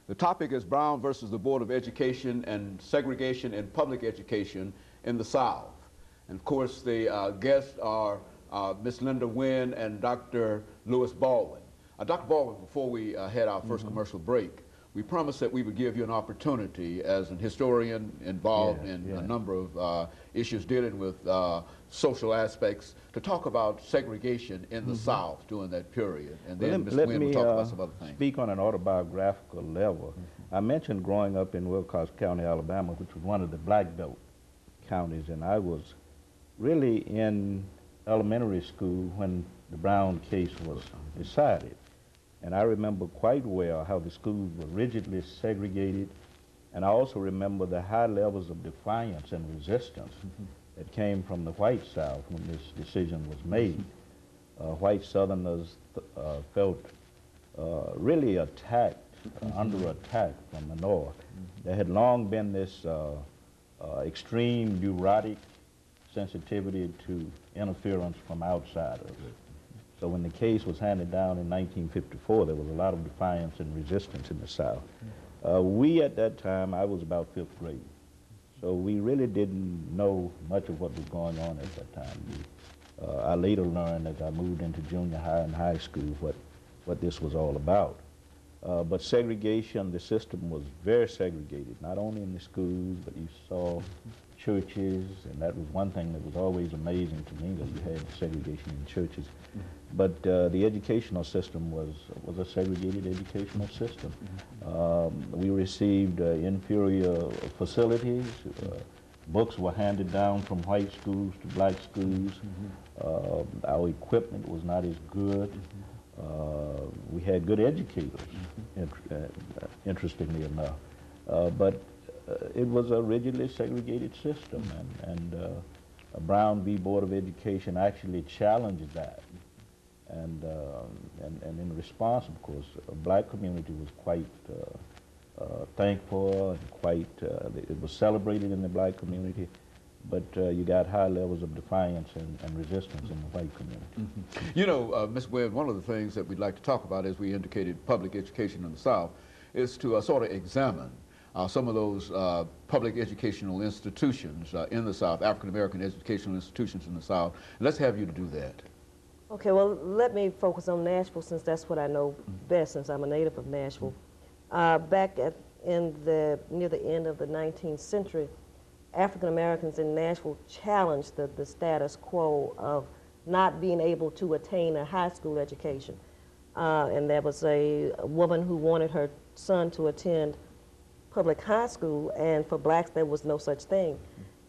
The topic is Brown versus the Board of Education and segregation in public education in the South. And of course, the guests are Ms. LWynn and Dr. Baldwin. Dr. Baldwin, before we had our first commercial break, we promised that we would give you an opportunity as an historian involved in a number of issues dealing with social aspects to talk about segregation in the South during that period. And then Ms. Wynn will talk about some other things. Speak on an autobiographical level. I mentioned growing up in Wilcox County, Alabama, which was one of the black belt counties, and I was really in elementary school when the Brown case was decided. And I remember quite well how the schools were rigidly segregated, and I also remember the high levels of defiance and resistance that came from the white South when this decision was made. White Southerners felt really attacked, under attack from the North. There had long been this extreme neurotic sensitivity to interference from outsiders. So when the case was handed down in 1954, there was a lot of defiance and resistance in the South. We at that time, I was about 5th grade, so we really didn't know much of what was going on at that time. I later learned as I moved into junior high and high school what this was all about. But segregation, the system was very segregated, not only in the schools, but you saw churches, and that was one thing that was always amazing to me, that you had segregation in churches. But the educational system was a segregated educational system. We received inferior facilities. Books were handed down from white schools to black schools. Our equipment was not as good. We had good educators, interestingly enough. But it was a rigidly segregated system, and Brown v. Board of Education actually challenged that. And in response, of course, the black community was quite thankful, and quite, it was celebrated in the black community, but you got high levels of defiance and resistance in the white community. You know, Ms. Webb, one of the things that we'd like to talk about, as we indicated, public education in the South, is to sort of examine some of those public educational institutions in the South, African-American educational institutions in the South. And let's have you to do that. Okay, well, let me focus on Nashville, since that's what I know best, since I'm a native of Nashville. Back near the end of the 19th century, African Americans in Nashville challenged the status quo of not being able to attain a high school education. And there was a woman who wanted her son to attend public high school, and for blacks there was no such thing.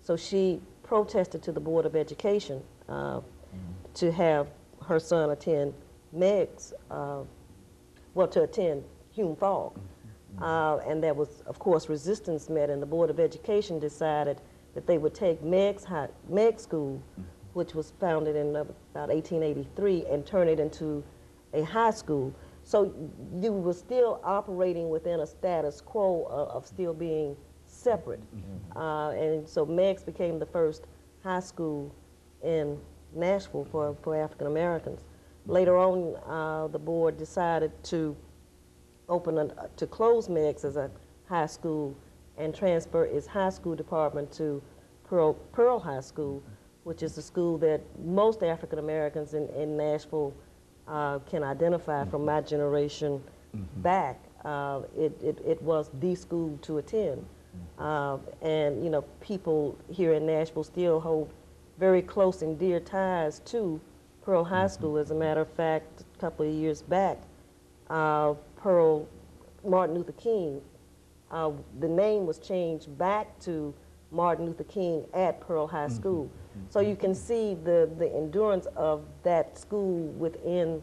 So she protested to the Board of Education to have her son attend Meg's, well, to attend Hume Fogg. And there was, of course, resistance met, and the Board of Education decided that they would take Meg School, which was founded in about 1883, and turn it into a high school. So you were still operating within a status quo of still being separate. And so Meg's became the first high school in Nashville for African Americans. Later on, the board decided to close Meg's as a high school and transfer its high school department to Pearl High School, which is a school that most African Americans in Nashville can identify from my generation back. It was the school to attend. And you know, people here in Nashville still hold very close and dear ties to Pearl High School. As a matter of fact, a couple of years back, Martin Luther King, the name was changed back to Martin Luther King at Pearl High School. So you can see the endurance of that school within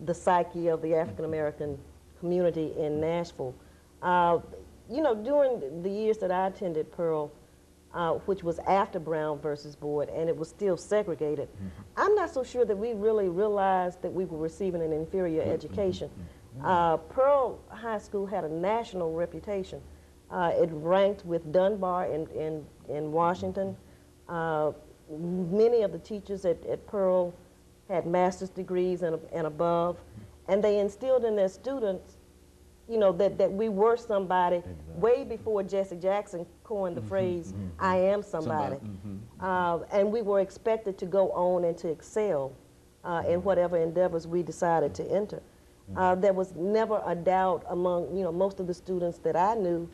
the psyche of the African American community in Nashville. You know, during the years that I attended Pearl, which was after Brown versus Board, and it was still segregated, I'm not so sure that we really realized that we were receiving an inferior education. Pearl High School had a national reputation. It ranked with Dunbar in Washington. Many of the teachers at Pearl had master's degrees and above, and they instilled in their students, you know, that we were somebody way before Jesse Jackson coined the phrase, I am somebody. And we were expected to go on and to excel in whatever endeavors we decided to enter. There was never a doubt among, you know, most of the students that I knew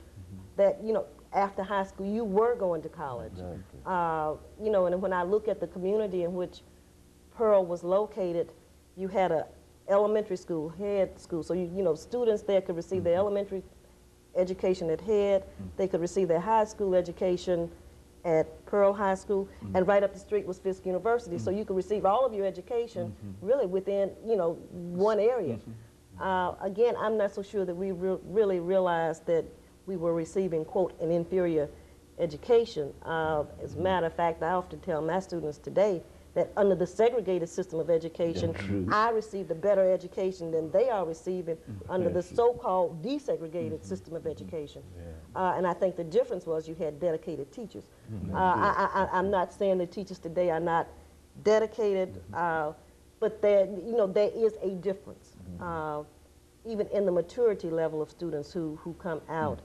that, you know, after high school, you were going to college. You know, and when I look at the community in which Pearl was located, you had a elementary school, Head School. So, you know, students there could receive their elementary education at Head. They could receive their high school education at Pearl High School. And right up the street was Fisk University. So you could receive all of your education really within, you know, one area. Again, I'm not so sure that we really realized that we were receiving, quote, an inferior education. As a matter of fact, I often tell my students today that under the segregated system of education, I received a better education than they are receiving under the so-called desegregated system of education. And I think the difference was you had dedicated teachers. I'm not saying that teachers today are not dedicated, but there, you know, there is a difference, even in the maturity level of students who come out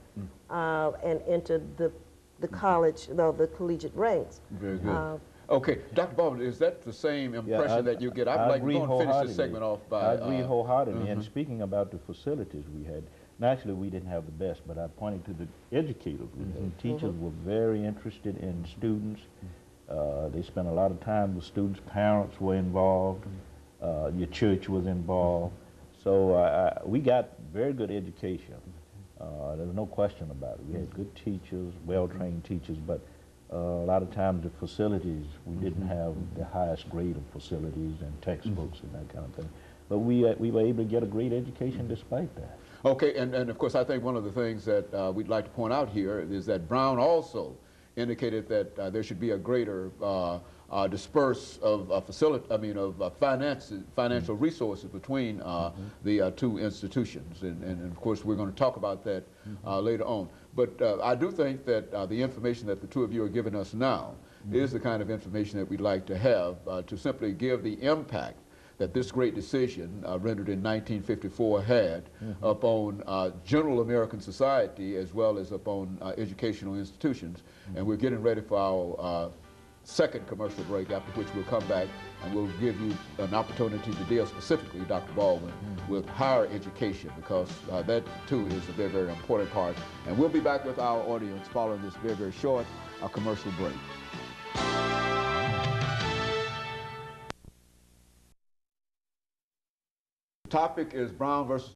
and enter the college, the collegiate ranks. Very good. Okay, Dr. Baldwin, is that the same impression that you get? I'd like to go and finish this segment off by... I agree wholeheartedly. And speaking about the facilities we had, naturally we didn't have the best, but I pointed to the educators we had. Teachers were very interested in students. They spent a lot of time with students. Parents were involved. Your church was involved. So we got very good education. There's no question about it. We had good teachers, well-trained teachers, but a lot of times the facilities, we didn't have the highest grade of facilities and textbooks and that kind of thing. But we were able to get a great education despite that. Okay, and of course I think one of the things that we'd like to point out here is that Brown also indicated that there should be a greater disperse of financial resources between the two institutions, and of course we're going to talk about that later on. But I do think that the information that the two of you are giving us now is the kind of information that we'd like to have to simply give the impact that this great decision rendered in 1954 had upon general American society as well as upon educational institutions. And we're getting ready for our second commercial break, after which we'll come back and we'll give you an opportunity to deal specifically, Dr. Baldwin, with higher education, because that too is a very, very important part. And we'll be back with our audience following this very, very short commercial break. The topic is Brown versus